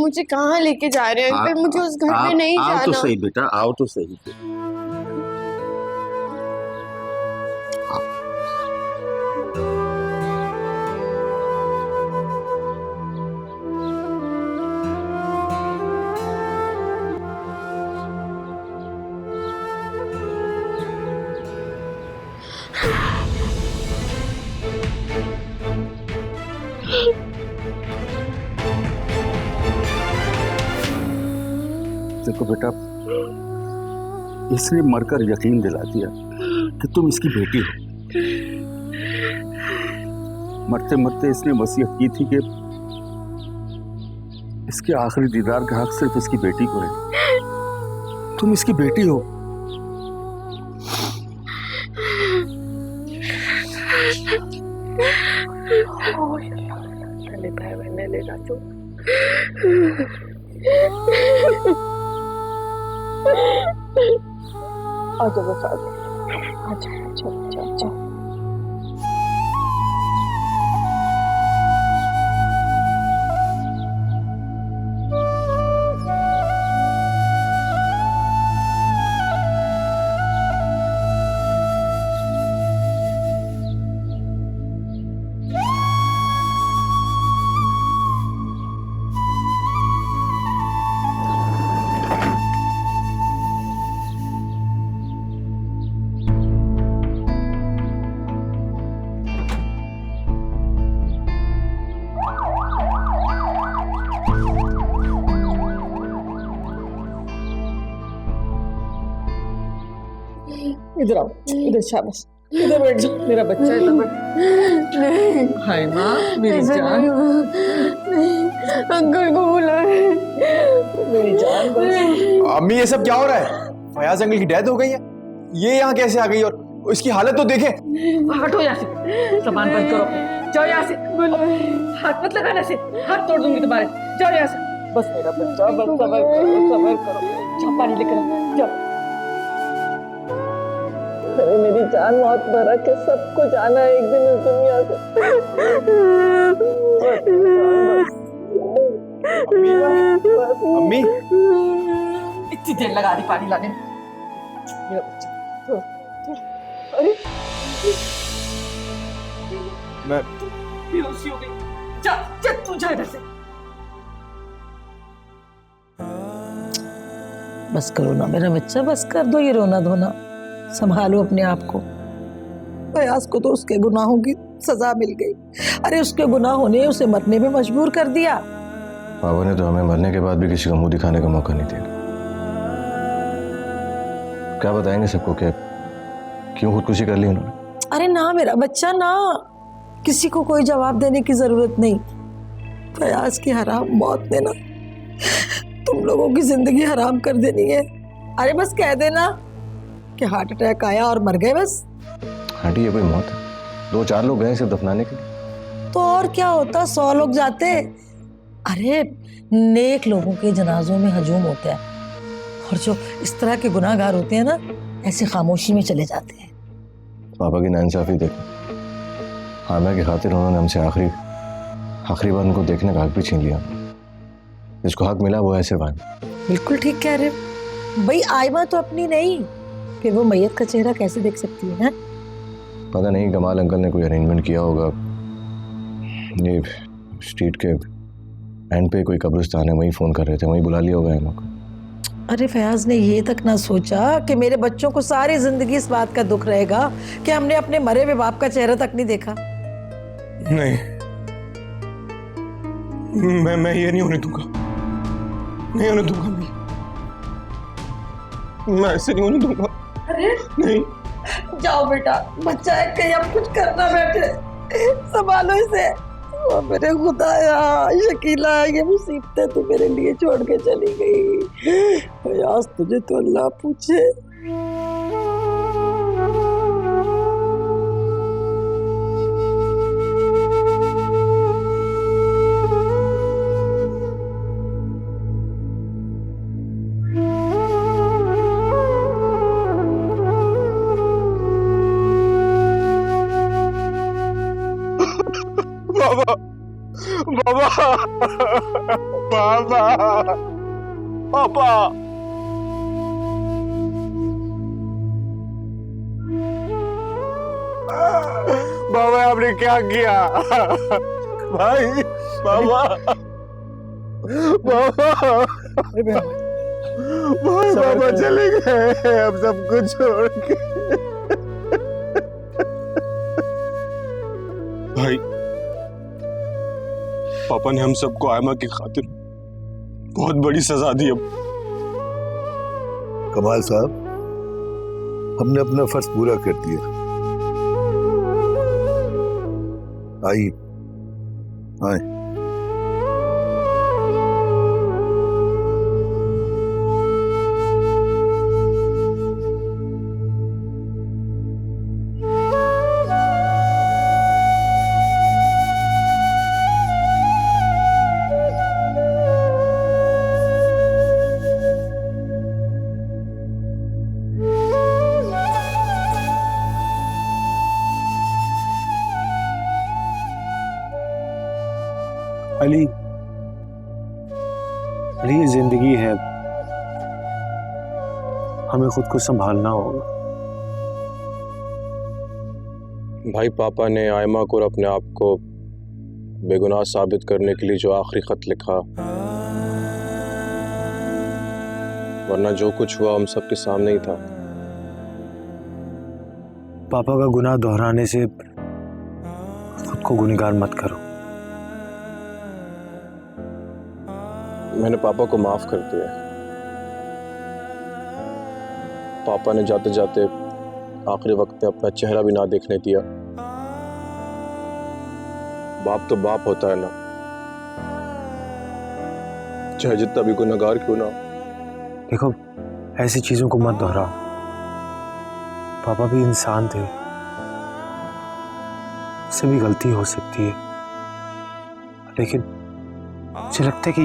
मुझे कहाँ लेके जा रहे हैं अंकल? मुझे उस घर में नहीं जाना। आओ तो सही बेटा, आओ तो सही। देखो बेटा, इसने मरकर यकीन दिला दिया कि तुम इसकी बेटी हो। मरते मरते इसने वसीयत की थी कि इसके आखिरी दीदार का हक सिर्फ इसकी बेटी को है। तुम इसकी बेटी हो। आजा बस आजा आजा आजा आजा। इधर आओ, इधर शाबाश, इधर बैठ जाओ, मेरा बच्चा इधर बैठ। हाय माँ मेरी जान। अंकल को बुला मेरी जान। अम्मी ये सब क्या हो रहा है? फयाज अंकल की डेथ हो गई है, ये यहाँ कैसे आ गई? और इसकी हालत तो देखे। हटो यहाँ से, सामान बंद करो, जाओ यहाँ से। हाथ मत लगाना से, हाथ तोड़ दूंगी तुम्हारे। जाओ यहाँ से। बस मेरा बच्चा, बस सबर करो, सबर करो। जाओ पानी लेकर आओ, जाओ। अरे मेरी जान, मौत भरा के सबको जाना है एक दिन इस दुनिया से। अम्मी इतनी देर लगा दी पानी लाने में। मेरा बच्चा अरे मैं बेहोशी हो गई। जा जा तू जा इधर से। बस करो ना मेरा बच्चा, बस कर दो ये रोना धोना, संभालो अपने आप को। फयाज को तो उसके गुनाहों की सजा मिल गई। अरे उसके गुनाह होने उसे मरने में मजबूर कर दिया। पापा ने तो हमें मरने के बाद भी किसी का मुंह दिखाने का मौका नहीं दिया। क्या बताएंगे सबको कि क्यों खुदकुशी कर ली उन्होंने? अरे ना मेरा बच्चा ना, किसी को कोई जवाब देने की जरूरत नहीं। फयाज की हराम मौत ने ना तुम लोगों की जिंदगी हराम कर देनी है। अरे बस कह देना कि हार्ट अटैक आया और मर गए बस। आंटी ये कोई मौत है? 2-4 लोग गए सिर्फ दफनाने के लिए। तो और क्या होता, 100 लोग जाते। अरे नेक लोगों के जनाजों में हजूम होता है, और जो इस तरह के गुनाहगार होते हैं ना, ऐसे खामोशी में चले जाते हैं। पापा की नाइंसाफी देखो। हामिया की खातिर उन्होंने हमसे आखिरी बार उनको देखने का हक भी छीन लिया। जिसको हक मिला वो है सिर्फ आइमा। बिल्कुल ठीक कह रहे हो भाई। आइमा तो अपनी नहीं, फिर वो मैयत का चेहरा कैसे देख सकती है? पता नहीं कमाल अंकल ने कोई अरेंजमेंट किया होगा। ये स्ट्रीट के एंड पे कोई कब्रिस्तान है, वहीं फ़ोन कर रहे थे, वहीं बुला लिया होगा आइमा को। अरे फयाज ने ये तक ना सोचा कि मेरे बच्चों को सारी जिंदगी इस बात का दुख रहेगा कि हमने अपने मरे हुए बाप का चेहरा तक नहीं देखा। नहीं, मैं ये नहीं होने दूंगा, नहीं होने दूंगा। मैं ऐसे नहीं होने दूंगा। अरे नहीं, जाओ बेटा, बच्चा है, कहीं अब कुछ करना बैठे, संभालो इसे। ओ मेरे खुदाया, शकीला ये मुसीबतें तू मेरे लिए छोड़ के चली गई। आज तुझे तो अल्लाह पूछे। बाबा, बाबा। पापा पापा बाबा आपने क्या किया भाई बाबा बाबा भाई बाबा चले गए अब सब कुछ छोड़ के भाई पापा ने हम सबको आयमा की खातिर बहुत बड़ी सजा दी। अब कमाल साहब, हमने अपना फर्ज पूरा कर दिया। आइए आए। अली अली ये जिंदगी है, हमें खुद को संभालना होगा। भाई पापा ने आयमा को और अपने आप को बेगुनाह साबित करने के लिए जो आखिरी खत लिखा, वरना जो कुछ हुआ हम सबके सामने ही था। पापा का गुनाह दोहराने से खुद को गुनहगार मत करो। मैंने पापा को माफ कर दिया। पापा ने जाते जाते आखिरी वक्त में अपना चेहरा भी ना देखने दिया। बाप तो बाप होता है ना, चाहे जितना भी गुनहगार क्यों ना हो। देखो, ऐसी चीजों को मत दोहराओ। पापा भी इंसान थे, उससे भी गलती हो सकती है, लेकिन मुझे लगता है कि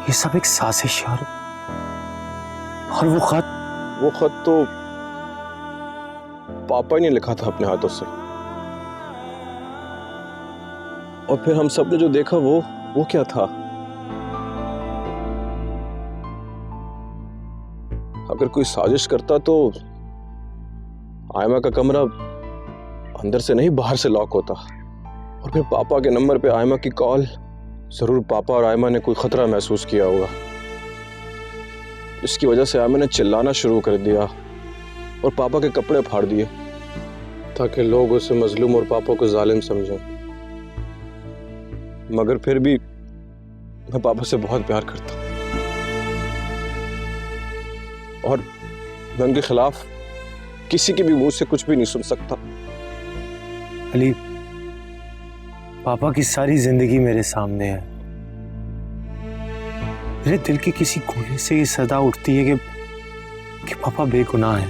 ये सब एक साजिश है। और वो खत तो पापा ने लिखा था अपने हाथों से, और फिर हम सब ने जो देखा वो क्या था? अगर कोई साजिश करता तो आयमा का कमरा अंदर से नहीं बाहर से लॉक होता, और फिर पापा के नंबर पे आयमा की कॉल। जरूर पापा और आयमा ने कोई खतरा महसूस किया होगा, इसकी वजह से आयमा ने चिल्लाना शुरू कर दिया और पापा के कपड़े फाड़ दिए, ताकि लोग उसे मजलूम और पापा को जालिम समझें। मगर फिर भी मैं पापा से बहुत प्यार करता हूं, और मैं उनके खिलाफ किसी के भी मुंह से कुछ भी नहीं सुन सकता। अली, पापा की सारी जिंदगी मेरे सामने है। मेरे दिल के किसी कोने से ये सदा उठती है कि पापा बेगुनाह है,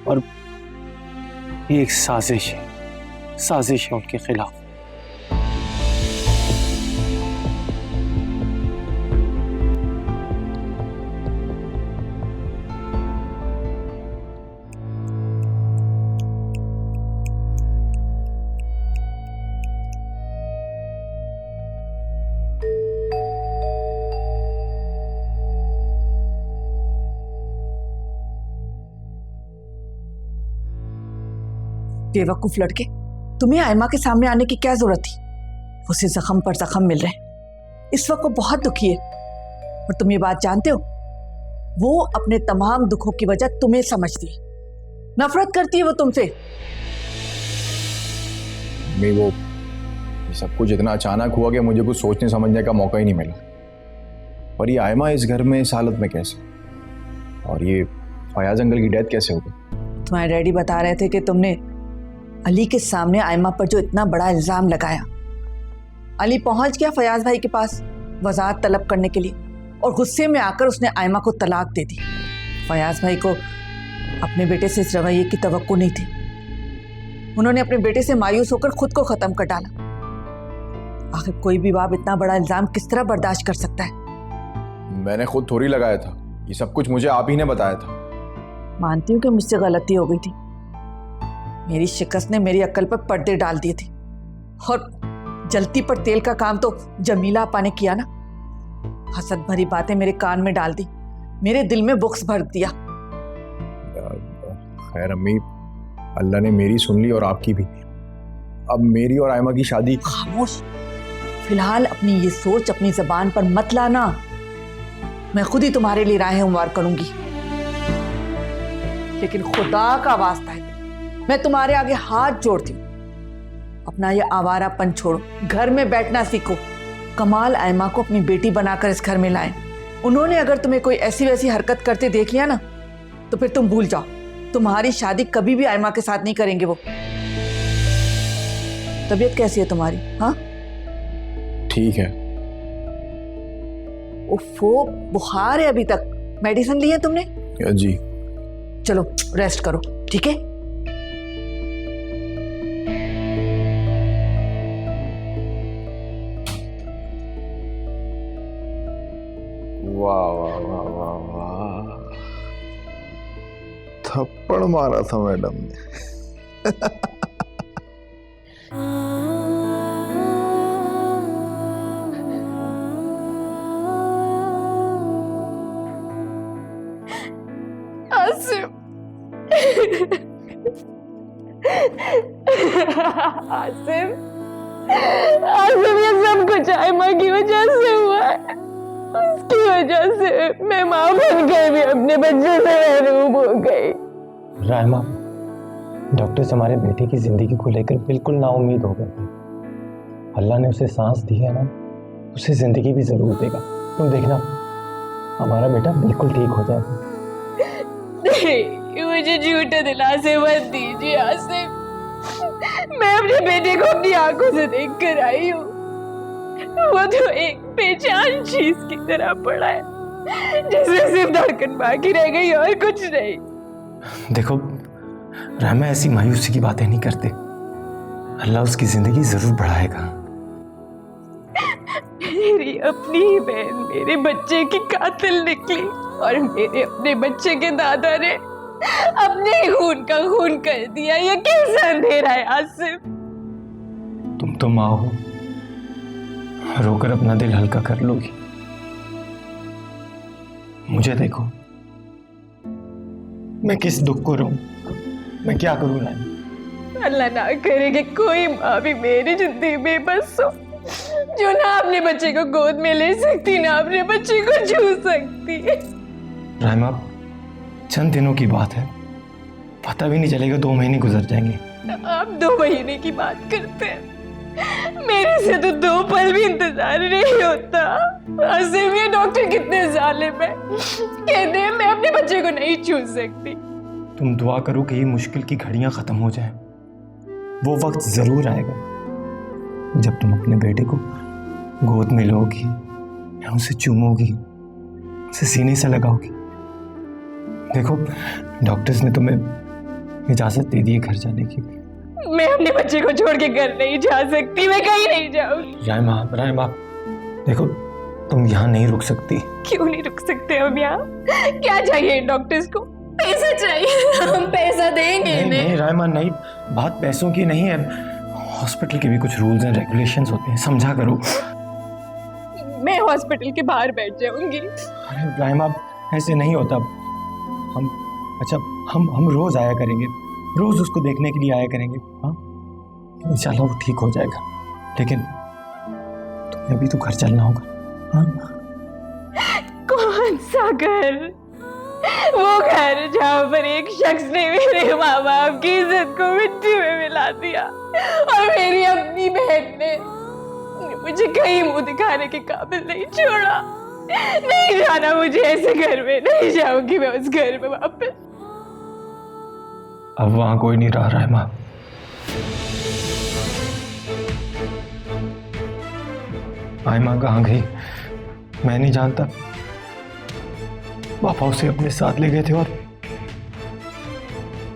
और ये एक साजिश है उनके खिलाफ। बेवकूफ लड़के, तुम्हें आयमा के सामने आने की क्या जरूरत थी? उसे जख्म पर जख्म मिल रहे हैं, इस वक्त वो बहुत दुखी है। और तुम ये बात जानते हो, वो अपने तमाम दुखों की वजह तुम्हें समझती है, नफरत करती है वो तुमसे। नहीं, वो ये सब कुछ इतना अचानक हुआ कि मुझे कुछ सोचने समझने का मौका ही नहीं मिला। और ये आयमा इस घर में इस हालत में कैसे, और ये फयाज अंकल की डेथ कैसे हो गई? तुम्हारे डैडी बता रहे थे कि तुमने अली के सामने आयमा पर जो इतना बड़ा इल्जाम लगाया, अली पहुंच गया फयाज भाई के पास वजाहत तलब करने के लिए, और गुस्से में आकर उसने आयमा को तलाक दे दी। फयाज भाई को अपने बेटे से इस रवैये की तवक्को नहीं थी। उन्होंने अपने बेटे से मायूस होकर खुद को खत्म कर डाला। आखिर कोई भी बाप इतना बड़ा इल्जाम किस तरह बर्दाश्त कर सकता है? मैंने खुद थोड़ी लगाया था, ये सब कुछ मुझे आप ही ने बताया था। मानती हूँ कि मुझसे गलती हो गई थी, मेरी शिकस्त ने मेरी अक्ल पर पर्दे डाल दिए थे, और जलती पर तेल का काम तो जमीला आपा ने किया ना। हसद भरी बातें मेरे कान में डाल दी, मेरे दिल में बुक्स भर दिया। खैर अम्मी, अल्लाह ने मेरी सुन ली और आपकी भी। अब मेरी और आयमा की शादी। खामोश, फिलहाल अपनी ये सोच अपनी जबान पर मत लाना। मैं खुद ही तुम्हारे लिए राहें हमवार करूंगी, लेकिन खुदा का वास्ता है, मैं तुम्हारे आगे हाथ जोड़ती हूँ, अपना ये आवारापन छोड़ो, घर में बैठना सीखो। कमाल आयमा को अपनी बेटी बनाकर इस घर में लाए। उन्होंने अगर तुम्हें कोई ऐसी वैसी हरकत करते देख लिया ना, तो फिर तुम भूल जाओ, तुम्हारी शादी कभी भी आयमा के साथ नहीं करेंगे वो। तबीयत कैसी है तुम्हारी? हाँ ठीक है। उफ़ो, बुखार है अभी तक, मेडिसिन ली है तुमने? जी। चलो रेस्ट करो, ठीक है? वाह वाह वाह वाह वाह, थप्पड़ मारा था मैडम ने। आसिफ, आसिफ, आसिफ, ये सब कुछ आयमा की वजह से हुआ है। उसकी वजह से मैं माँ बन के भी अपने बच्चे से महरूम हो गई। रायमा, डॉक्टर्स हमारे बेटे की जिंदगी को लेकर बिल्कुल नाउम्मीद हो गए थे। अल्लाह ने उसे सांस दी है ना, उसे जिंदगी भी जरूर देगा। तुम देखना, हमारा बेटा बिल्कुल ठीक हो जाएगा। नहीं, मुझे झूठे दिलासे मत दीजिए आसिफ। मैं अपने बेटे को अपनी आंखों से देख कर आई हूँ। वो तो एक बेजान चीज की तरह पड़ा है, जिसमें सिर्फ धड़कन बाकी रह गई और कुछ नहीं। देखो रायमा, ऐसी मायूसी की बातें नहीं करते। अल्लाह उसकी जिंदगी जरूर बढ़ाएगा। मेरी अपनी ही बहन मेरे बच्चे की कातिल निकली, और मेरे अपने बच्चे के दादा ने अपने ही खून का खून कर दिया। ये कैसा अंधेरा है आसिफ? तुम तो माँ हो, रोकर अपना दिल हल्का कर लोगी। मुझे देखो, मैं किस दुख को रहूं, मैं क्या करूं रायमा? अल्लाह ना करे कि कोई माँ भी मेरी जिंदगी में बस हो, जो ना अपने बच्चे को गोद में ले सकती, ना अपने बच्चे को छू सकती। रायमा, चंद दिनों की बात है, पता भी नहीं चलेगा 2 महीने गुजर जाएंगे। आप 2 महीने की बात करते हैं, मेरे से तो 2 पल भी इंतजार नहीं होता। आसिफ, ये डॉक्टर कितने जालिम है, कहते हैं मैं अपने बच्चे को नहीं छू सकती। तुम दुआ करो कि ये मुश्किल की घड़ियां खत्म हो जाएं। वो वक्त जरूर आएगा जब तुम अपने बेटे को गोद में लोगी, या उसे चूमोगी, उसे सीने से लगाओगी। देखो, डॉक्टर्स ने तुम्हें इजाजत दे दी है घर जाने की। मैं अपने बच्चे को छोड़ के घर नहीं जा सकती, मैं कहीं नहीं जाऊंगी। रायमा, रायमा, देखो तुम यहाँ नहीं रुक सकती। क्यों नहीं रुक सकते हम यहाँ? क्या चाहिए डॉक्टर्स को? पैसा चाहिए, हम पैसा देंगे नहीं, नहीं रायमा, नहीं, बात पैसों की नहीं है। हॉस्पिटल के भी कुछ रूल्स एंड रेगुलेशंस होते हैं, समझा करो। मैं हॉस्पिटल के बाहर बैठ जाऊंगी। अरे रायमा, ऐसे नहीं होता। हम रोज आया करेंगे, रोज उसको देखने के लिए आया करेंगे। हाँ, इंशाल्लाह वो ठीक हो जाएगा। लेकिन तुम्हें भी तो घर चलना होगा। हाँ? कौन सा घर? वो घर जहाँ पर एक शख्स ने मेरे माँ बाप की इज्जत को मिट्टी में मिला दिया, और मेरी अपनी बहन ने मुझे कहीं मुंह दिखाने के काबिल नहीं छोड़ा। नहीं जाना मुझे ऐसे घर में, नहीं जाऊंगी मैं उस घर में वापस। अब वहां कोई नहीं रह रहा है माँ। आयमा कहाँ गई मैं नहीं जानता। पापा उसे अपने साथ ले गए थे, और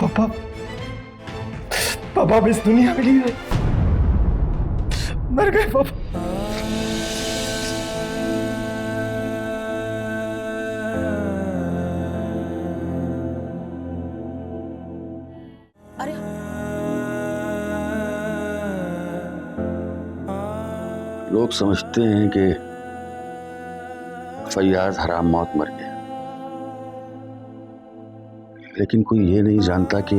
पापा अब इस दुनिया में नहीं रहे, मर गए पापा। लोग समझते हैं कि फैयाज हराम मौत मर गया, लेकिन कोई ये नहीं जानता कि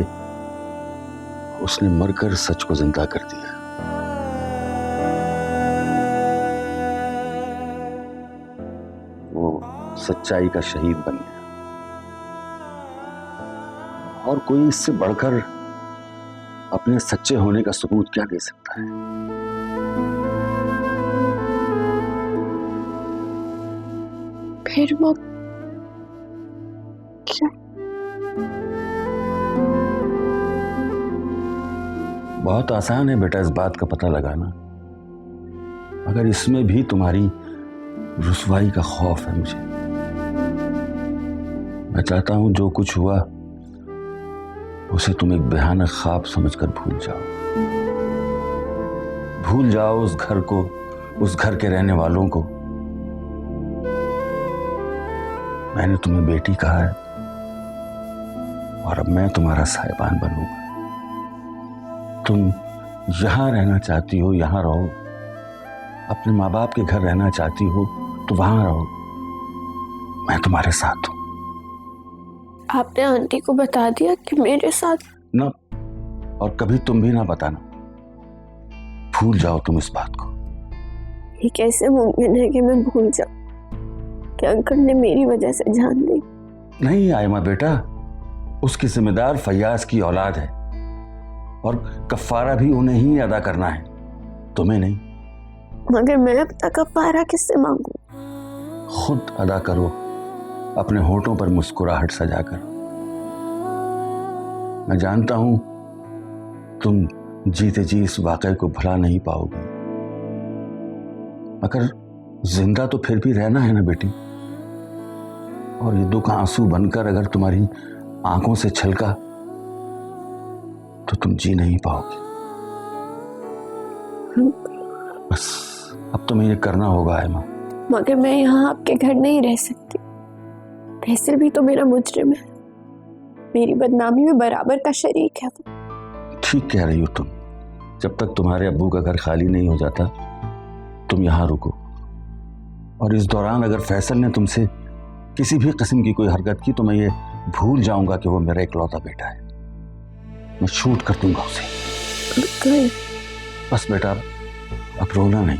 उसने मरकर सच को जिंदा कर दिया। वो सच्चाई का शहीद बन गया, और कोई इससे बढ़कर अपने सच्चे होने का सबूत क्या दे सकता है। फिर वो क्या? बहुत आसान है बेटा इस बात का पता लगाना, मगर इसमें भी तुम्हारी रुसवाई का खौफ है मुझे। मैं चाहता हूं जो कुछ हुआ उसे तुम एक भयानक ख्वाब समझकर भूल जाओ। भूल जाओ उस घर को, उस घर के रहने वालों को। मैंने तुम्हें बेटी कहा है, और अब मैं तुम्हारा साहिबान बनूंगा। तुम यहां रहना चाहती हो, यहां रहो। अपने माँ बाप के घर रहना चाहती हो तो वहां रहो, मैं तुम्हारे साथ हूं। आपने आंटी को बता दिया कि मेरे साथ? ना, और कभी तुम भी ना बताना। भूल जाओ तुम इस बात को। ये कैसे मुमकिन है कि मैं भूल जाऊं कि अंकल ने मेरी वजह से जान दी? नहीं आयमा बेटा, उसकी जिम्मेदार फैयाज की औलाद है, और कफारा भी उन्हें ही अदा करना है, तुम्हें नहीं। मगर मैं अपना कफारा किससे मांगू? खुद अदा करो, अपने होठों पर मुस्कुराहट सजाकर। मैं जानता हूं तुम जीते जी इस वाकये को भुला नहीं पाओगे, मगर जिंदा तो फिर भी रहना है ना बेटी। और ये दुख आंसू बनकर अगर तुम्हारी आंखों से छलका तो तुम जी नहीं पाओगे। बस अब तुम्हें ये करना होगा आयमा। मगर मैं यहाँ आपके घर नहीं रह सकती। फैसल भी तो मेरा मुजरिम है, मेरी बदनामी में बराबर का शरीक है वो। ठीक कह रही हो तुम। जब तक तुम्हारे अब्बू का घर खाली नहीं हो जाता तुम यहां रुको, और इस दौरान अगर फैसल ने तुमसे किसी भी किस्म की कोई हरकत की तो मैं ये भूल जाऊंगा कि वो मेरा इकलौता बेटा है। मैं शूट कर दूंगा उसे। बस बेटा अब रोना नहीं,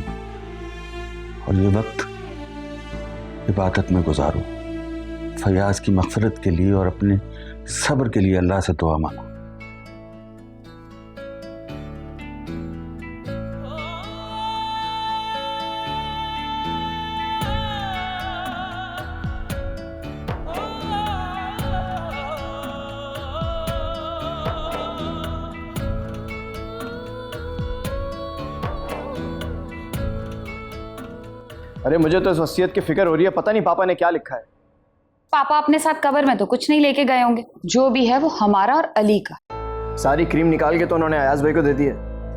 और ये वक्त इबादत में गुजारो। फयाज की मग़फ़िरत के लिए और अपने सब्र के लिए अल्लाह से दुआ मांगो। अरे मुझे तो इस वसीयत की फिक्र हो रही है, पता नहीं पापा ने क्या लिखा है। पापा अपने साथ कबर में तो कुछ नहीं लेके गए होंगे, जो भी है वो हमारा और अली का। सारी क्रीम निकाल के तो उन्होंने अयाज भाई को दे दी है।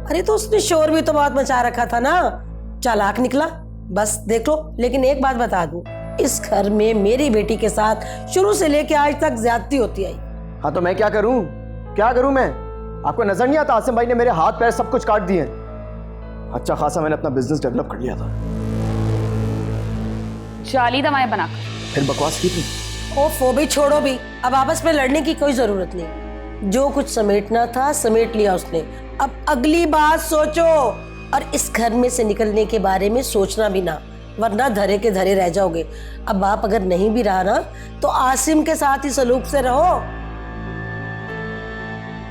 अरे तो उसने शोर भी तो बहुत मचा रखा था ना, चालाक निकला। बस देख लो, लेकिन एक बात बता दूं, इस घर में मेरी बेटी के साथ शुरू से लेके आज तक ज्यादती होती आई। हाँ तो मैं क्या करूं, क्या करूं मैं? आपको नजर नहीं आता आसिम भाई ने मेरे हाथ पैर सब कुछ काट दिए। अच्छा खासा मैंने अपना बिजनेस डेवलप कर लिया था। जाली दवाएं बनाकर फिर बकवास की थी। वो भी छोड़ो भी, अब आपस में लड़ने की कोई जरूरत नहीं। जो कुछ समेटना था समेट लिया उसने। अब अगली बात सोचो, और इस घर में से निकलने के बारे में सोचना भी ना, वरना धरे के धरे रह जाओगे। अब बाप अगर नहीं भी रहा ना तो आसिम के साथ ही सलूक से रहो।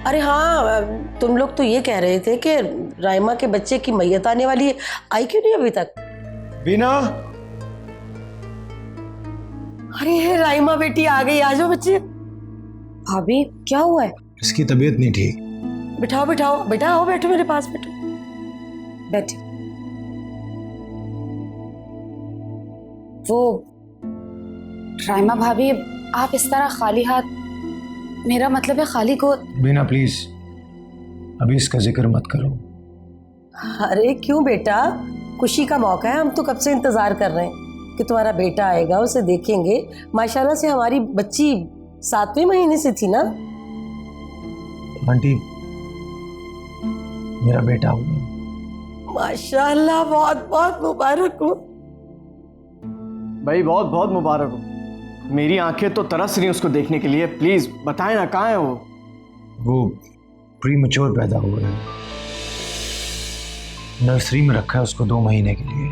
अरे हाँ, तुम लोग तो ये कह रहे थे कि राइमा के बच्चे की मैयत आने वाली है, आई क्यों नहीं अभी तक? बीना, अरे राइमा बेटी आ गई, आ जाओ बच्चे। भाभी क्या हुआ है? इसकी तबीयत नहीं ठीक। बिठाओ बिठाओ, बेटा आओ, बैठो मेरे पास, बैठो बैठे। वो राइमा भाभी, आप इस तरह खाली हाथ, मेरा मतलब है खाली को। बीना प्लीज अभी इसका जिक्र मत करो। अरे क्यों बेटा, खुशी का मौका है, हम तो कब से इंतजार कर रहे हैं कि तुम्हारा बेटा आएगा, उसे देखेंगे। माशाल्लाह से हमारी बच्ची 7वें महीने से थी ना। आंटी मेरा बेटा माशाल्लाह, बहुत बहुत मुबारक हो। भाई बहुत बहुत मुबारक हो। मेरी आंखें तो तरस रही उसको देखने के लिए। प्लीज बताएं ना, कहाँ है वो प्रीमैच्योर पैदा हुआ है, नर्सरी में रखा है उसको 2 महीने के लिए।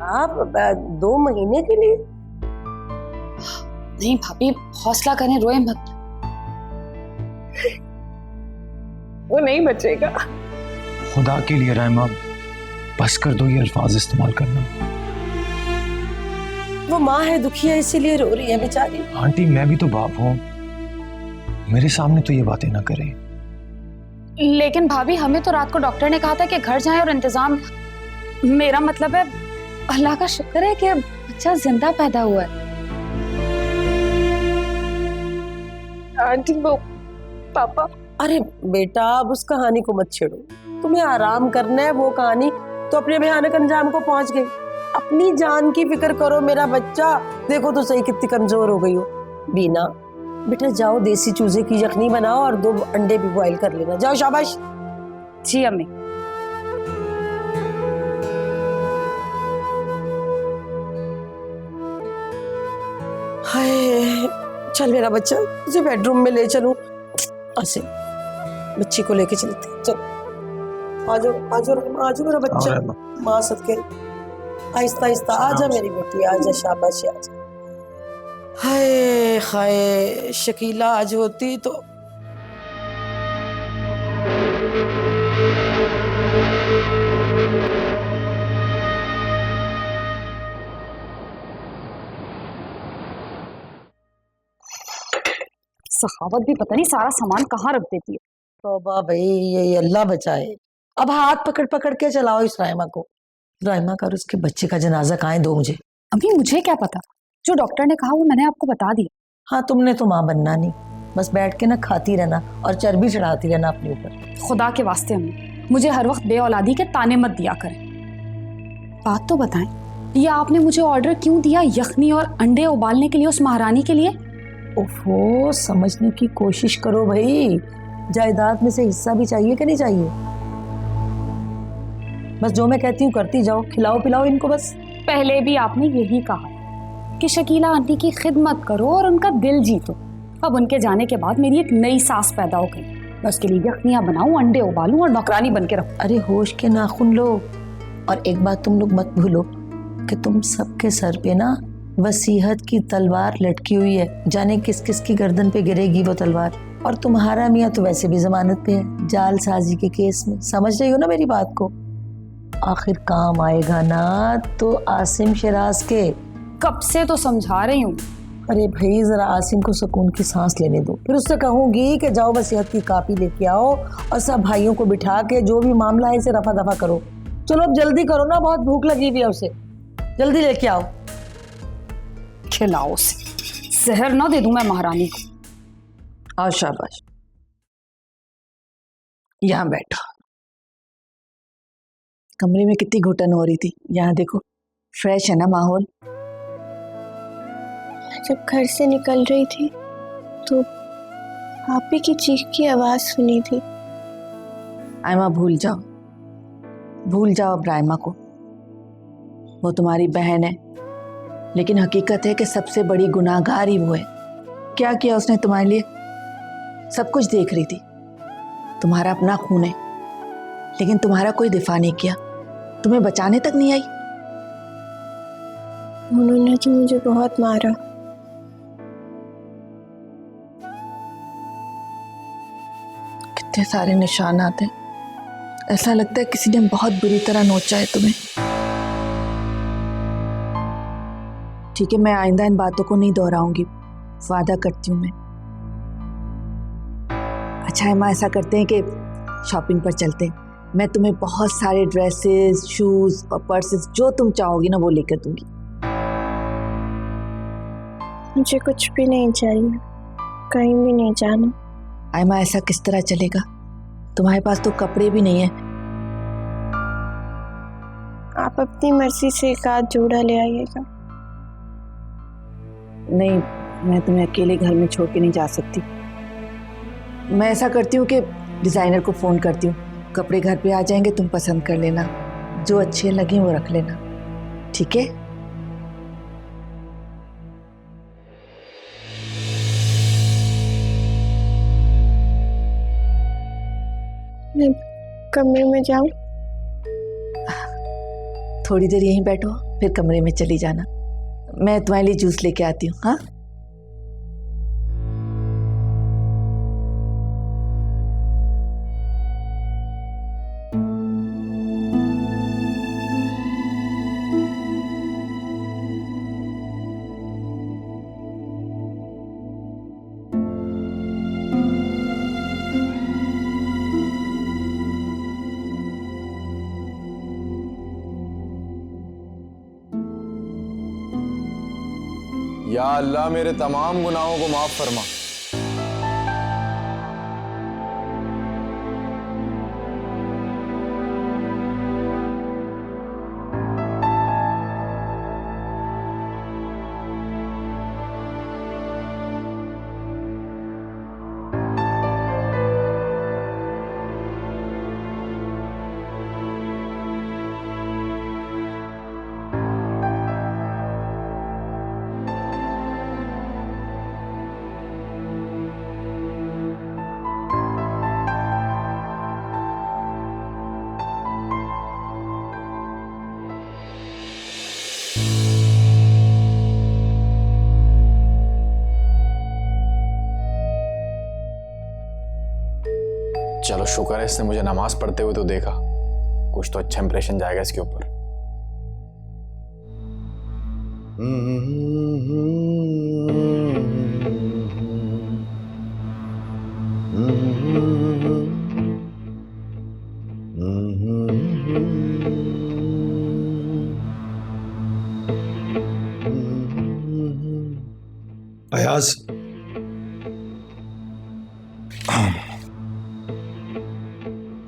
आप 2 महीने के लिए? नहीं भाभी, हौसला करें, रोए मत। वो नहीं बचेगा। खुदा के लिए राइमा, बस कर दो ये अल्फाज इस्तेमाल करना। वो माँ है, दुखी है, इसीलिए रो रही है बेचारी। आंटी मैं भी तो बाप हूँ, मेरे सामने तो ये बातें ना करें। लेकिन भाभी, हमें तो रात को डॉक्टर ने कहा था कि घर जाएं और इंतजाम। मेरा मतलब है, अल्लाह का शुक्र है कि बच्चा जिंदा पैदा हुआ है। आंटी वो पापा। अरे बेटा, अब उस कहानी को मत छेड़ो, तुम्हें आराम करना है। वो कहानी तो अपने भयानक अंजाम को पहुंच गई। अपनी जान की फिक्र करो मेरा बच्चा। देखो तो सही कितनी कमजोर हो गई हो। बीना बेटा, जाओ देसी चूजे की यखनी बनाओ और 2 अंडे भी बॉईल कर लेना। जाओ, शाबाश। जी अम्मी। हाय, चल मेरा बच्चा, तुझे बेडरूम में ले चलूं। ऐसे बच्ची को लेके चलते। चल, आजो आजो आजो मेरा बच्चा। माँ सदके, आहिस्ता आहिस्ता आजा मेरी बेटी, आजा, शाबाश, आजा। हाय हाय, शकीला आज होती तो। सखावत भी पता नहीं सारा सामान कहाँ रख देती है। तौबा भाई, ये अल्लाह बचाए। अब हाथ पकड़ पकड़ के चलाओ इस राइमा को। राइमा का और उसके बच्चे का जनाजा कहाँ दो मुझे। अभी मुझे क्या पता, जो डॉक्टर ने कहा वो मैंने आपको बता दिया। हाँ, तुमने तो माँ बनना नहीं, बस बैठ के ना खाती रहना और चर्बी चढ़ाती रहना अपने ऊपर। खुदा के वास्ते अम्मी, मुझे हर वक्त बेऔलादी के ताने मत दिया करें। बात तो बताएं, ये आपने मुझे ऑर्डर क्यों दिया यखनी और अंडे उबालने के लिए उस महारानी के लिए? ओफो, समझने की कोशिश करो भाई। जायदाद में से हिस्सा भी चाहिए कि नहीं चाहिए? बस जो मैं कहती हूँ करती जाओ, खिलाओ पिलाओ इनको बस। पहले भी आपने यही कहा कि शकीला आंटी की खिदमत करो और उनका दिल जीतो। अब उनके जाने के बाद मेरी एक नई सास पैदा हो गई। मैं उसके लिए यखनियाँ बनाऊं, अंडे उबालूं और नौकरानी बन के रहूं। अरे होश के नाखून लो। और एक बात तुम लोग मत भूलो कि तुम सबके सर पे ना वसीयत की तलवार लटकी हुई है। जाने किस किस की गर्दन पे गिरेगी वो तलवार। और तुम्हारा मियाँ तो वैसे भी जमानत पे है, जालसाजी के केस में। समझ रही हो ना मेरी बात को? आखिर काम आएगा ना तो आसिम शराज के। कब से तो समझा रही हूँ। अरे भाई, जरा आसिम को सुकून की सांस लेने दो। फिर उससे कहूंगी कि जाओ वसीयत की कॉपी लेके आओ और सब भाइयों को बिठा के जो भी मामला है इसे रफा दफा करो। चलो अब जल्दी करो ना, बहुत भूख लगी हुई है उसे। जल्दी लेके आओ। खिलाओ से, जहर ना दे दूं मैं महारानी को। आओ, शाबाश, यहाँ बैठो। कमरे में कितनी घुटन हो रही थी, यहाँ देखो फ्रेश है ना माहौल। जब घर से निकल रही थी तो आपी की चीख की आवाज सुनी थी। आयमा, भूल जाओ अब रायमा को। वो तुम्हारी बहन है, लेकिन हकीकत है कि सबसे बड़ी गुनाहगार ही वो है। क्या किया उसने तुम्हारे लिए? सब कुछ देख रही थी, तुम्हारा अपना खून है, लेकिन तुम्हारा कोई दिफा नहीं किया, तुम्हें बचाने तक नहीं आई। उन्होंने तो मुझे बहुत मारा। कितने सारे निशान आते हैं, ऐसा लगता है किसी ने बहुत बुरी तरह नोचा है तुम्हें। ठीक है, मैं आइंदा इन बातों को नहीं दोहराऊंगी, वादा करती हूँ मैं। अच्छा है माँ, ऐसा करते हैं कि शॉपिंग पर चलते हैं। मैं तुम्हें बहुत सारे ड्रेसेस, शूज और पर्सेस जो तुम चाहोगी ना वो लेकर दूंगी। मुझे कुछ भी नहीं चाहिए, कहीं भी नहीं जाना। आयमा, ऐसा किस तरह चलेगा? तुम्हारे पास तो कपड़े भी नहीं है। आप अपनी मर्जी से एक आध जोड़ा ले आइएगा। नहीं, मैं तुम्हें अकेले घर में छोड़ के नहीं जा सकती। मैं ऐसा करती हूँ कि डिज़ाइनर को फ़ोन करती हूँ, कपड़े घर पे आ जाएंगे, तुम पसंद कर लेना, जो अच्छे लगे वो रख लेना, ठीक है? मैं कमरे में जाऊं? थोड़ी देर यहीं बैठो, फिर कमरे में चली जाना। मैं तुम्हारे लिए जूस लेके आती हूँ। हाँ, या अल्लाह मेरे तमाम गुनाहों को माफ फरमा। चलो शुक्र है इसने मुझे नमाज पढ़ते हुए तो देखा, कुछ तो अच्छा इंप्रेशन जाएगा इसके ऊपर। अयाज,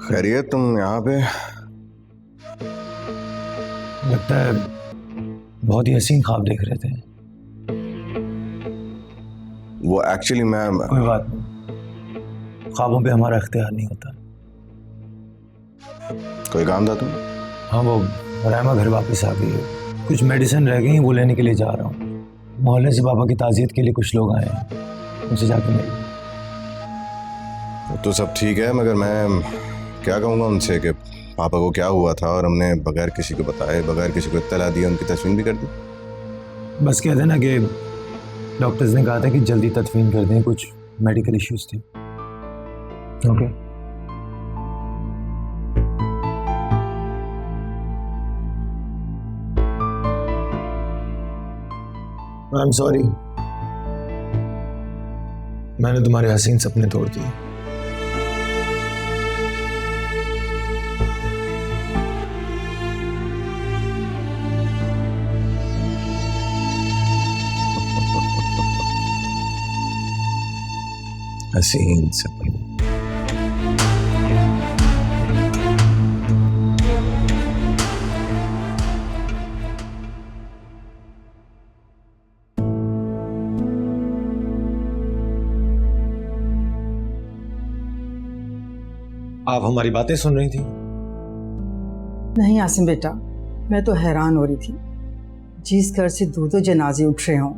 खैरियत? तुम यहाँ पे? लगता है बहुत ही हसीन ख्वाब देख रहे थे। वो एक्चुअली मैं कोई बात नहीं, ख्वाबों पे हमारा इख्तियार नहीं होता। कोई काम था तुम? हाँ, वो रहमा घर वापस आ गई है, कुछ मेडिसिन रह गई वो लेने के लिए जा रहा हूँ। मोहल्ले से पापा की ताज़ियत के लिए कुछ लोग आए हैं, उनसे जाके मिल। तो सब ठीक है, मगर मैं क्या कहूँगा उनसे कि पापा को क्या हुआ था और हमने बगैर किसी को बताए, बगैर किसी को इत्तला दिए उनकी तस्वीर भी कर दी। बस कह देना कि डॉक्टर्स ने कहा था कि जल्दी तदफीन कर दें, कुछ मेडिकल इश्यूज थे। ओके, आई एम सॉरी, मैंने तुम्हारे हसीन सपने तोड़ दिए। हसीन सपने। आप हमारी बातें सुन रही थी? नहीं आसिम बेटा, मैं तो हैरान हो रही थी, जिस घर से दो जनाजे उठ रहे हों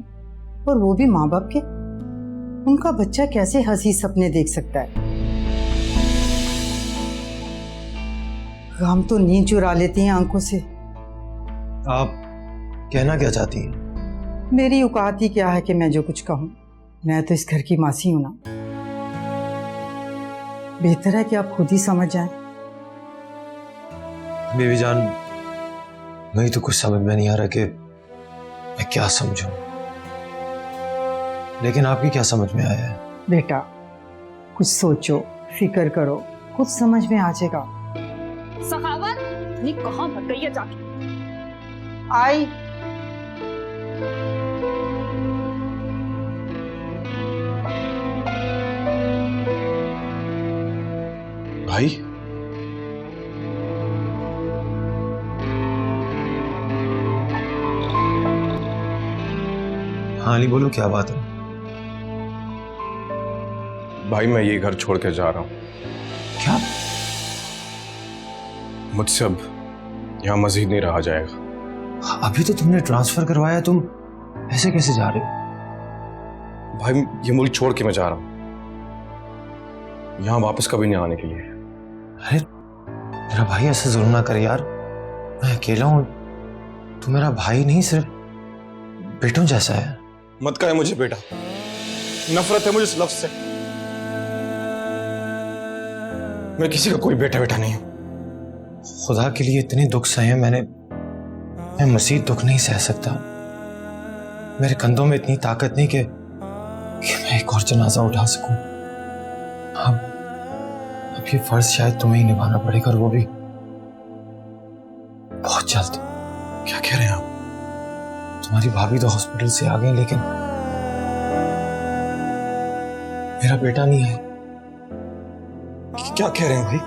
और वो भी माँ बाप के, उनका बच्चा कैसे हंसी सपने देख सकता है। हम तो नींद चुरा लेती हैं आंखों से। आप कहना क्या चाहती हैं? मेरी औकात ही क्या है कि मैं जो कुछ कहूँ, मैं तो इस घर की मासी हूं ना। बेहतर है कि आप खुद ही समझ जाएं। बेबी जान, वही तो कुछ समझ में नहीं आ रहा कि मैं क्या समझूं, लेकिन आपकी क्या समझ में आया है? बेटा कुछ सोचो, फिक्र करो, कुछ समझ में आ जाएगा। सखावत ये कहाँ भटक गई है जाके? आई भाई, हाँ अली बोलो, क्या बात है? भाई मैं ये घर छोड़ के जा रहा हूँ। क्या? मुझसे अब यहाँ मजीद नहीं रहा जाएगा। अभी तो तुमने ट्रांसफर करवाया, तुम ऐसे कैसे जा रहे हो? भाई ये मुल्क छोड़ के मैं जा रहा हूँ, यहाँ वापस कभी नहीं आने के लिए। अरे मेरा भाई ऐसा जुल्म ना करे यार, मैं अकेला हूँ, तू मेरा भाई नहीं सिर्फ बेटों जैसा है। मत कहे मुझे बेटा, नफरत है मुझे इस लफ्ज से। मैं किसी का कोई बेटा बेटा नहीं हूं। खुदा के लिए इतने दुख सहे मैं मजीद दुख नहीं सह सकता। मेरे कंधों में इतनी ताकत नहीं कि मैं एक और जनाजा उठा सकूं। अब ये फर्ज शायद तुम्हें ही निभाना पड़ेगा, और वो भी बहुत जल्द। क्या कह रहे हैं आप? तुम्हारी भाभी तो हॉस्पिटल से आ गई, लेकिन मेरा बेटा नहीं है। क्या कह रहे हैं भाई?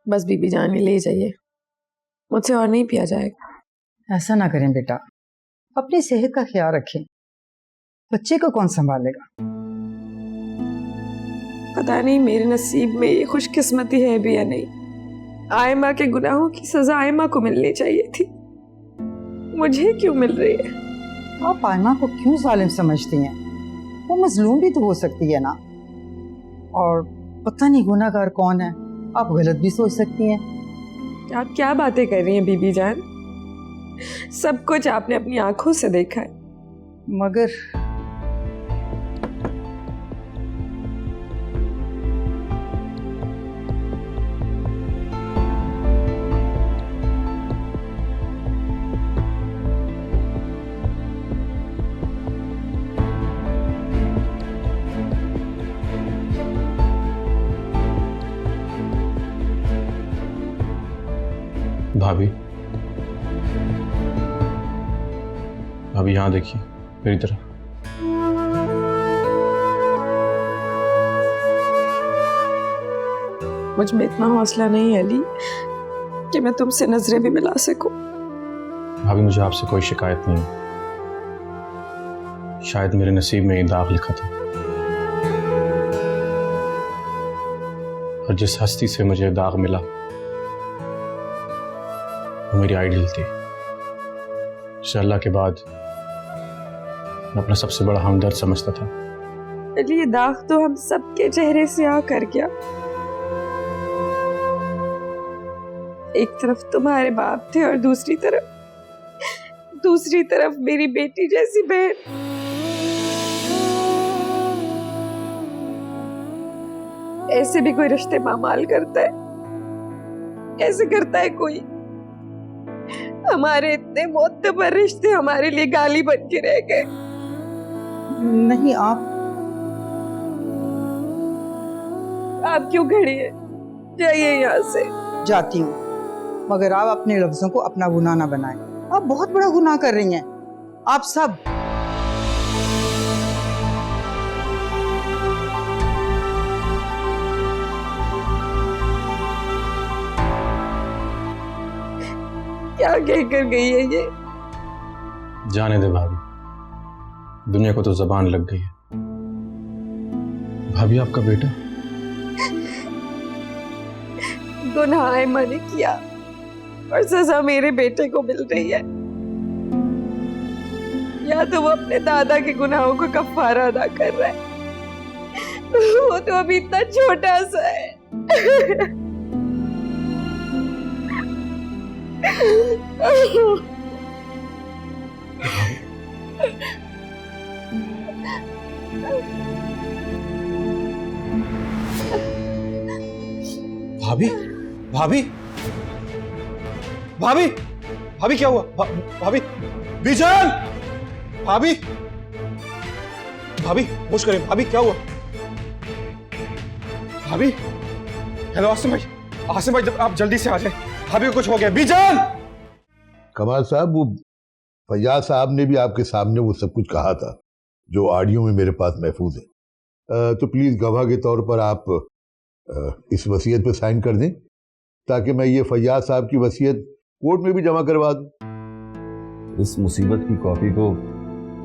बस बीबी जान ले जाइए, मुझसे और नहीं पिया जाएगा। ऐसा ना करें बेटा, अपनी सेहत का ख्याल रखें। बच्चे को कौन संभालेगा? पता नहीं मेरे नसीब में ये खुशकिस्मती है भी या नहीं। आयमा के गुनाहों की सजा आयमा को मिलनी चाहिए थी, मुझे क्यों मिल रही है? आप आयमा को क्यों जालिम समझती हैं? वो मजलूम भी तो हो सकती है ना। और पता नहीं गुनाहगार कौन है, आप गलत भी सोच सकती हैं। आप क्या बातें कर रही हैं बीबी जान? सब कुछ आपने अपनी आंखों से देखा है। मगर भाभी, भाभी यहाँ देखिए मेरी तरफ। मुझ में इतना हौसला नहीं है अली कि मैं तुमसे नजरें भी मिला सकूं। भाभी मुझे आपसे कोई शिकायत नहीं है, शायद मेरे नसीब में ये दाग लिखा था, और जिस हस्ती से मुझे दाग मिला वो मेरी आइडल थी। जिसे अल्लाह के बाद मैं अपना सबसे बड़ा हमदर्द समझता था। अली ये दाग तो हम सबके चेहरे से आ कर गया। एक तरफ तुम्हारे बाप थे और दूसरी तरफ मेरी बेटी जैसी बहन। ऐसे भी कोई रिश्ते पामाल करता है? कैसे करता है कोई? हमारे इतने मोतबर रिश्ते हमारे लिए गाली बन के रह गए। नहीं, आप क्यों खड़ी है? जाइए यहाँ से। जाती हूँ, मगर आप अपने लफ्जों को अपना गुनाह ना बनाएं। आप बहुत बड़ा गुनाह कर रही हैं, आप सब। क्या कहकर गई है ये? जाने दे भाभी, दुनिया को तो जबान लग गई है। भाभी आपका बेटा गुनाह आयमा ने किया और सजा मेरे बेटे को मिल रही है। या तो वो अपने दादा के गुनाहों को कफारा अदा कर रहा है, वो तो अभी इतना छोटा सा है। भाभी, भाभी, भाभी, भाभी क्या हुआ? भाभी, बीजान, भाभी, भाभी होश करें। भाभी क्या हुआ? भाभी, हेलो आसिम भाई, आप जल्दी से आ जाए, भाभी को कुछ हो गया। बीजान। कमाल साहब, वो फैयाज साहब ने भी आपके सामने वो सब कुछ कहा था जो ऑडियो में मेरे पास महफूज है। तो प्लीज गवाह के तौर पर आप इस वसीयत पे साइन कर दें, ताकि मैं ये फैयाज साहब की वसीयत कोर्ट में भी जमा करवा दूं। इस मुसीबत की कॉपी को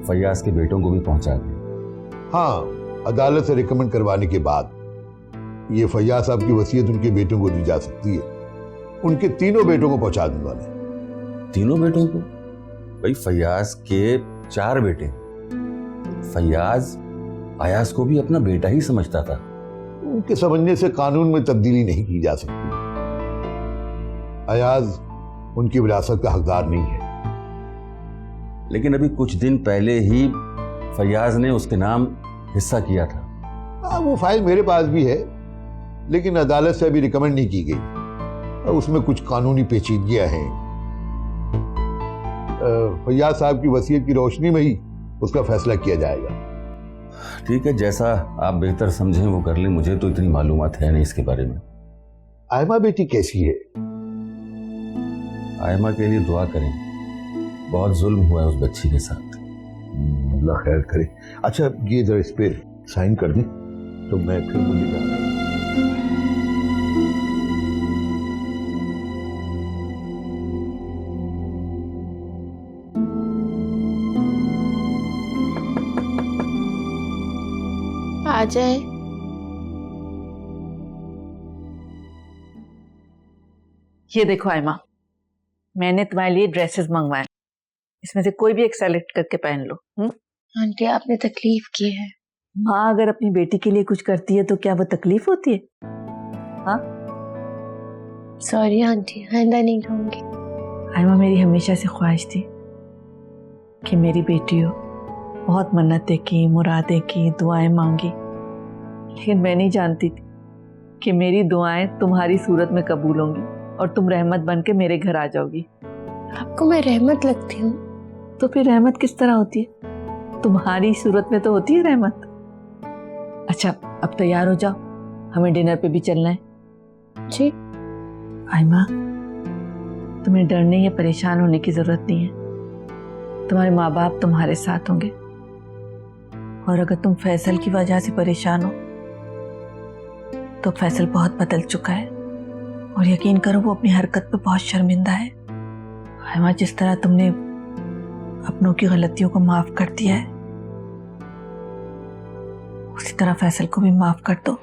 फैयाज के बेटों को भी पहुंचा दें। हाँ, अदालत से रिकमेंड करवाने के बाद ये फैयाज साहब की वसीयत उनके बेटों को दी जा सकती है। उनके तीनों बेटों को पहुंचा दूंगा मैं। तीनों बेटों को? भाई फैयाज के 4 बेटे। फैयाज अयाज को भी अपना बेटा ही समझता था। उनके समझने से कानून में तब्दीली नहीं की जा सकती। अयाज उनकी विरासत का हकदार नहीं है। लेकिन अभी कुछ दिन पहले ही फैयाज ने उसके नाम हिस्सा किया था। वो फाइल मेरे पास भी है, लेकिन अदालत से अभी रिकमेंड नहीं की गई। उसमें कुछ कानूनी पेचीदगियां हैं। फैयाज साहब की वसीयत की रोशनी में ही उसका फैसला किया जाएगा। ठीक है, जैसा आप बेहतर समझें वो कर लें। मुझे तो इतनी मालूमात है नहीं इसके बारे में। आयमा बेटी कैसी है? आयमा के लिए दुआ करें, बहुत जुल्म हुआ है उस बच्ची के साथ। अल्लाह खैर करे। अच्छा, ये जरा इस पे साइन कर दें तो मैं फिर मुझे जाना है। आ जाए। ये देखो आयमा, मैंने तुम्हारे लिए ड्रेसेस मंगवाए। इसमें से कोई भी एक सेलेक्ट करके पहन लो। आंटी आपने तकलीफ की है। माँ अगर अपनी बेटी के लिए कुछ करती है तो क्या वो तकलीफ होती है? हाँ, सॉरी आंटी, आइंदा नहीं कहूंगी। आयमा, मेरी हमेशा से ख्वाहिश थी कि मेरी बेटी हो। बहुत मन्नतें की, मुरादें की, दुआएं मांगी, लेकिन मैं नहीं जानती थी कि मेरी दुआएं तुम्हारी सूरत में कबूल होंगी और तुम रहमत बन के मेरे घर आ जाओगी। आपको मैं रहमत लगती हूँ? तो फिर रहमत किस तरह होती है? तुम्हारी सूरत में तो होती है रहमत। अच्छा, अब तैयार हो जाओ, हमें डिनर पे भी चलना है। जी। आयमा, तुम्हें डरने या परेशान होने की जरूरत नहीं है। तुम्हारे माँ बाप तुम्हारे साथ होंगे, और अगर तुम फैसल की वजह से परेशान हो तो फैसल बहुत बदल चुका है, और यकीन करो वो अपनी हरकत पे बहुत शर्मिंदा है। आयमा, जिस तरह तुमने अपनों की गलतियों को माफ कर दिया है, उसी तरह फैसल को भी माफ कर दो।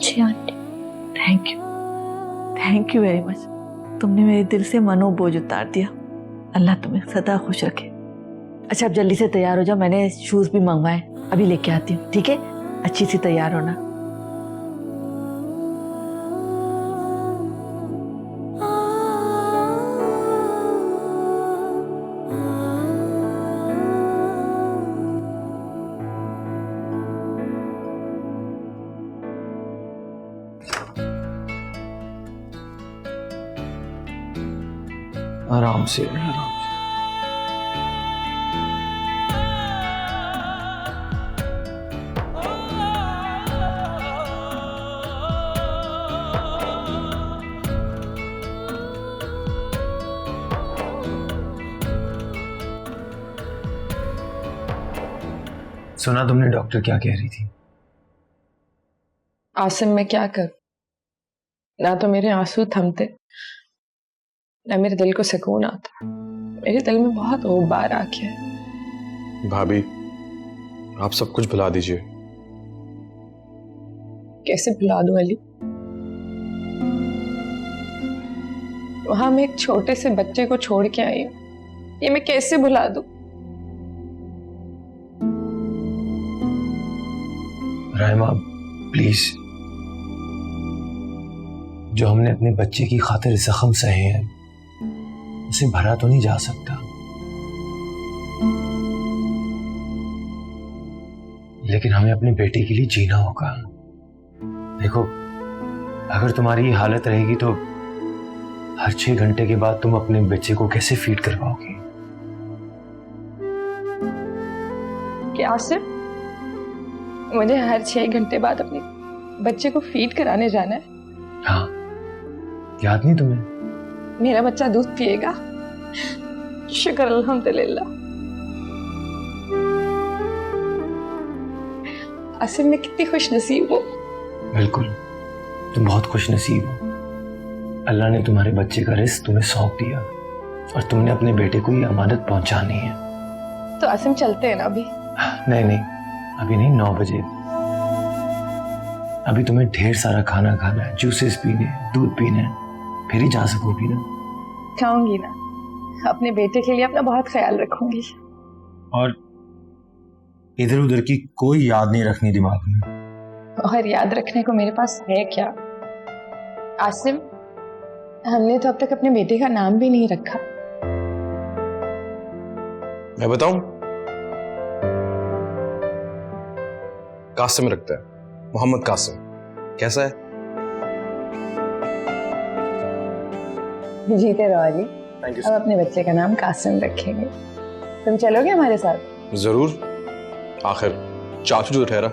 जी aunty. Thank you very much. तुमने मेरे दिल से मनोबोझ उतार दिया। अल्लाह तुम्हें सदा खुश रखे। अच्छा, अब जल्दी से तैयार हो जाओ, मैंने शूज भी मंगवाए, अभी लेके आती हूँ। ठीक है, अच्छी सी तैयार होना। आराम से, आराम से। सुना तुमने डॉक्टर क्या कह रही थी? आसिम, मैं क्या कर, ना तो मेरे आंसू थमते, ना मेरे दिल को सुकून आता। मेरे दिल में बहुत गुब्बार आ गया है। भाभी, आप सब कुछ भुला दीजिए। कैसे भुला दूं अली? वहां मैं एक छोटे से बच्चे को छोड़ के आई हूं, ये मैं कैसे भुला दूं? राइमा, प्लीज, जो हमने अपने बच्चे की खातिर जख्म सहे हैं उसे भरा तो नहीं जा सकता, लेकिन हमें अपने बेटे के लिए जीना होगा। देखो, अगर तुम्हारी ये हालत रहेगी तो हर 6 घंटे के बाद तुम अपने बच्चे को कैसे फीड करवाओगे? क्या सिर्फ मुझे हर 6 घंटे बाद अपने बच्चे को फीड कराने जाना है? हाँ, याद नहीं तुम्हें? मेरा बच्चा दूध पिएगा? शुक्र अल्हम्दुलिल्लाह। आसिम मैं कितनी खुश नसीब हूँ। बिल्कुल, तुम बहुत खुश नसीब हो। अल्लाह ने तुम्हारे बच्चे का रिस्क तुम्हें सौंप दिया और तुमने अपने बेटे को ये अमानत पहुंचानी है। तो आसिम चलते हैं ना अभी? नहीं नहीं, अभी नहीं, 9 बजे। अभी तुम्हें ढेर सारा खाना खाना है, जूसेस पीने हैं, दूध पीना है, फिर ही जा सकोगी ना। खाऊंगी ना, अपने बेटे के लिए अपना बहुत ख्याल रखूंगी। और इधर उधर की कोई याद नहीं रखनी दिमाग में। और याद रखने को मेरे पास है क्या आसिम? हमने तो अब तक अपने बेटे का नाम भी नहीं रखा। मैं बताऊं? कासिम रखता है, मोहम्मद कासिम। कैसा है? जीते रहो अली। Thank you. अब अपने बच्चे का नाम कासिम रखेंगे। तुम चलोगे हमारे साथ? जरूर, आखिर चाचू जो ठहरा।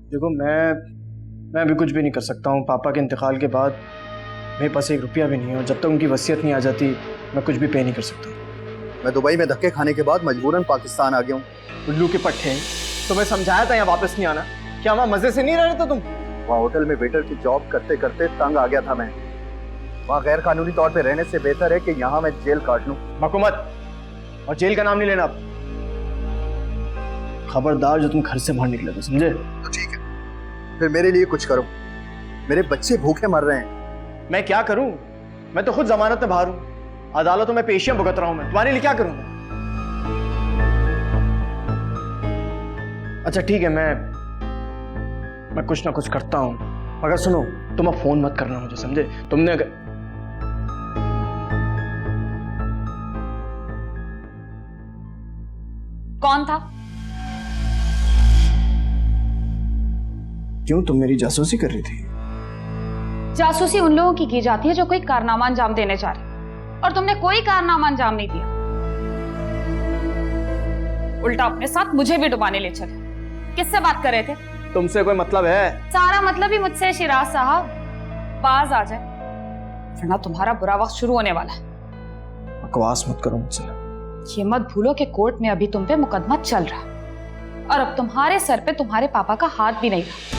देखो, मैं अभी कुछ भी नहीं कर सकता हूँ। पापा के इंतकाल के बाद मेरे पास 1 रुपया भी नहीं है और जब तक उनकी वसीयत नहीं आ जाती मैं कुछ भी पे नहीं कर सकता। मैं दुबई में धक्के खाने के बाद मजबूरन पाकिस्तान आ गया हूँ। उल्लू के पट्टे, तुम्हें समझाया था यहाँ वापस नहीं आना। क्या वहाँ मजे से नहीं रह रहे थे तुम? वहाँ होटल में वेटर की जॉब करते करते तंग आ गया था मैं। वहाँ गैर कानूनी तौर पे रहने से बेहतर है कि यहाँ मैं जेल काट लूँ। मकुमत, और जेल का नाम नहीं लेना अब। खबरदार जो तुम घर से बाहर निकले तो, समझे? तो ठीक है, फिर मेरे लिए कुछ करो। मेरे बच्चे भूखे मर रहे हैं। मैं क्या करूं? मैं तो खुद जमानत में बाहर हूं। अदालतों में पेशियां भुगत रहा हूं। मैं तुम्हारे लिए क्या करूं? अच्छा ठीक है, मैं कुछ ना कुछ करता हूं। मगर सुनो, तुम अब फोन मत करना मुझे, समझे? तुमने अगर कौन था? क्यों, तुम मेरी जासूसी कर रही थी? जासूसी उन लोगों की जाती है जो कोई कारनामा अंजाम देने जा रहे, और तुमने कोई कारनामा अंजाम नहीं दिया। उल्टा अपने साथ मुझे भी डुबाने ले चले। किससे बात कर रहे थे? तुमसे कोई मतलब है? सारा मतलब ही मुझसे। शिराज साहब, बाज आ जाए वरना तुम्हारा बुरा वक्त शुरू होने वाला है। बकवास मत करो मुझसे। ये मत भूलो कि कोर्ट में अभी तुम पे मुकदमा चल रहा है और अब तुम्हारे सर पे तुम्हारे पापा का हाथ भी नहीं रहा।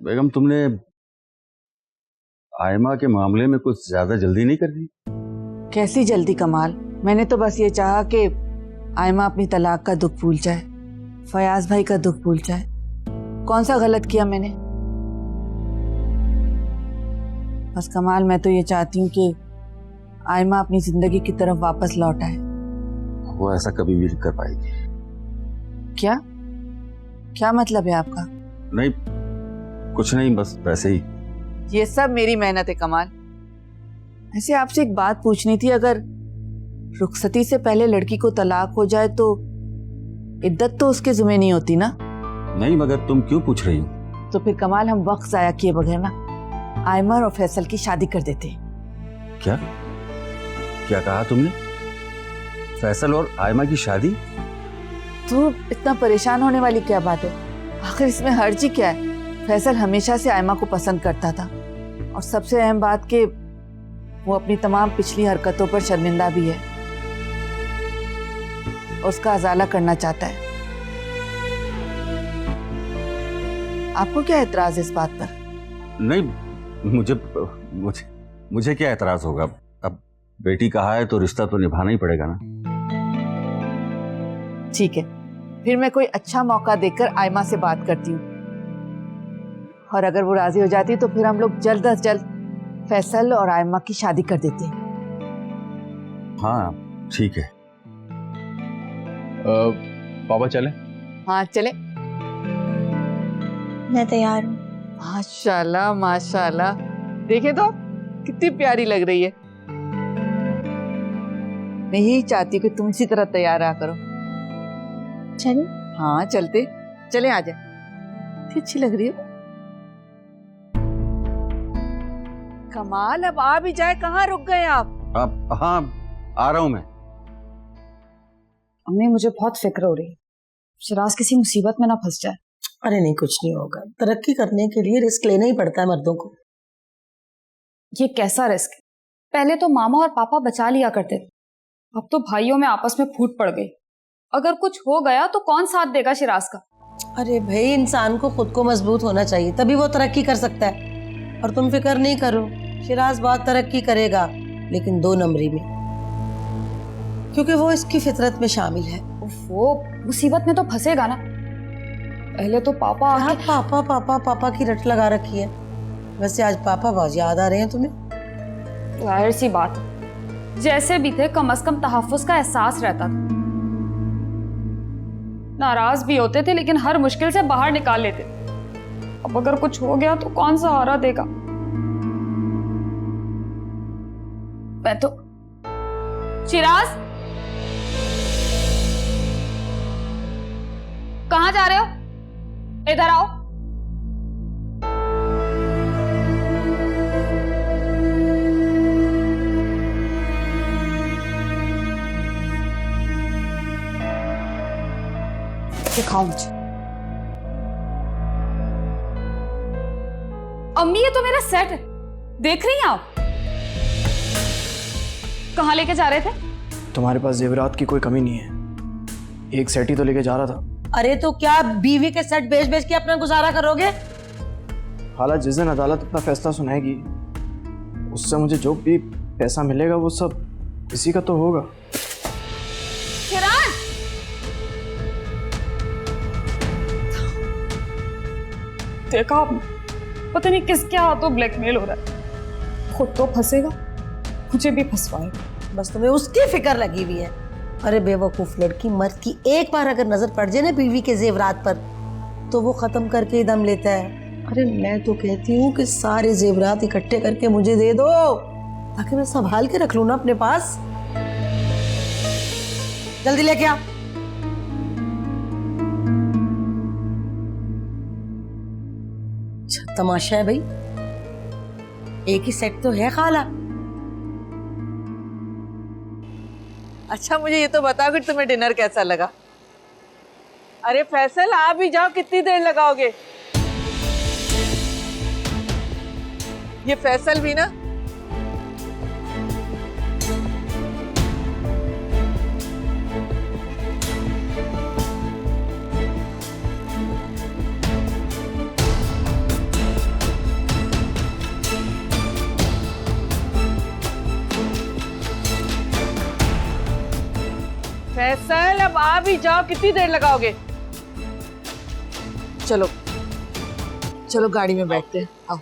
बेगम, तुमने आयमा के मामले में कुछ ज्यादा जल्दी नहीं कर दी? कैसी जल्दी कमाल? मैंने तो बस ये चाहा कि आयमा अपनी तलाक का दुख भूल जाए, फयाज भाई का दुख भूल जाए। कौन सा गलत किया मैंने? बस कमाल, मैं तो ये चाहती हूँ कि आयमा अपनी जिंदगी की तरफ वापस लौट आए। वो ऐसा कभी भी नहीं कर पाएगी। क्या क्या मतलब है आपका? नहीं, कुछ नहीं, बस वैसे ही। ये सब मेरी मेहनत है कमाल। ऐसे आपसे एक बात पूछनी थी, अगर रुखसती से पहले लड़की को तलाक हो जाए तो इद्दत तो उसके जुम्मे नहीं होती ना? नहीं, मगर तुम क्यों पूछ रही हो? तो फिर कमाल, हम वक्त जाया किए बगैर ना आयमा और फैसल की शादी कर देते। क्या क्या कहा तुमने? फैसल और आयमा की शादी? तो इतना परेशान होने वाली क्या बात है? आखिर इसमें हर्जी क्या है? फैसल हमेशा से आयमा को पसंद करता था और सबसे अहम बात कि वो अपनी तमाम पिछली हरकतों पर शर्मिंदा भी है और उसका अजाला करना चाहता है। आपको क्या एतराज है इस बात पर? नहीं, मुझे क्या एतराज होगा? अब बेटी कहा है तो रिश्ता तो निभाना ही पड़ेगा ना। ठीक है, फिर मैं कोई अच्छा मौका देकर आयमा से बात करती हूँ और अगर वो राजी हो जाती है तो फिर हम लोग जल्द अज जल्द फैसल और आयमा की शादी कर देते हैं। हाँ ठीक है। पापा चले? हाँ चले। मैं तैयार हूँ। माशाल्लाह माशाल्लाह, देखे तो कितनी प्यारी लग रही है। मैं यही चाहती हूँ कि तुम इसी तरह तैयार रहा करो। चलो। हाँ चलते, चले आ जाए। अच्छी लग रही हो। कमाल, अब आ भी जाए, कहाँ रुक गए आप? अब हाँ आ रहा हूं मैं। अम्मी मुझे बहुत फिक्र हो रही है, शिराज किसी मुसीबत में ना फंस जाए। अरे नहीं, कुछ नहीं होगा। तरक्की करने के लिए रिस्क लेना ही पड़ता है मर्दों को। ये कैसा रिस्क है? पहले तो मामा और पापा बचा लिया करते थे, अब तो भाइयों में आपस में फूट पड़ गई। अगर कुछ हो गया तो कौन साथ देगा शिराज का? अरे भाई, इंसान को खुद को मजबूत होना चाहिए, तभी वो तरक्की कर सकता है। और तुम फिक्र नहीं करो, शिराज बहुत तरक्की करेगा, लेकिन 2 नंबरी में, क्योंकि वो इसकी फितरत में शामिल है। वो मुसीबत में तो फंसेगा ना। पहले तो पापा हाँ, पापा पापा पापा की रट लगा रखी है। वैसे आज पापा बहुत याद आ रहे हैं तुम्हें। जाहिर सी बात, जैसे भी थे कम से कम तहफ्फुज का एहसास रहता था। नाराज भी होते थे लेकिन हर मुश्किल से बाहर निकाल लेते। अब अगर कुछ हो गया तो कौन सहारा देगा? मैं तो शिराज, कहाँ जा रहे हो? इधर आओ। दिखाओ मुझे। अम्मी ये तो मेरा सेट है, देख रही हैं आप? कहाँ लेके जा रहे थे? तुम्हारे पास जेवरात की कोई कमी नहीं है, एक सेट ही तो लेके जा रहा था। अरे तो क्या बीवी के सेट बेच बेच के अपना गुजारा करोगे? हालात जिस दिन अदालत अपना फैसला सुनाएगी उससे मुझे जो भी पैसा मिलेगा वो सब इसी का तो होगा। शिराज, देखा पता नहीं किसके हाथों ब्लैकमेल हो रहा है। खुद तो फंसेगा, मुझे भी फंसवाएगा। बस तुम्हें उसकी फिक्र लगी हुई है। अरे बेवकूफ लड़की, मर्द की एक बार अगर नजर पड़ जाए ना बीवी के जेवरात पर तो वो खत्म करके ही दम लेता है। अरे मैं तो कहती हूँ कि सारे जेवरात इकट्ठे करके मुझे दे दो ताकि मैं संभाल के रख लूँ ना अपने पास। जल्दी लेके आ। अच्छा तमाशा है भाई, एक ही सेट तो है खाला। अच्छा मुझे ये तो बताओ कि तुम्हें डिनर कैसा लगा? अरे फैसल, आप भी जाओ, कितनी देर लगाओगे? ये फैसल भी ना, फैसल अब आ भी जाओ, कितनी देर लगाओगे? चलो चलो गाड़ी में बैठते हैं, आओ।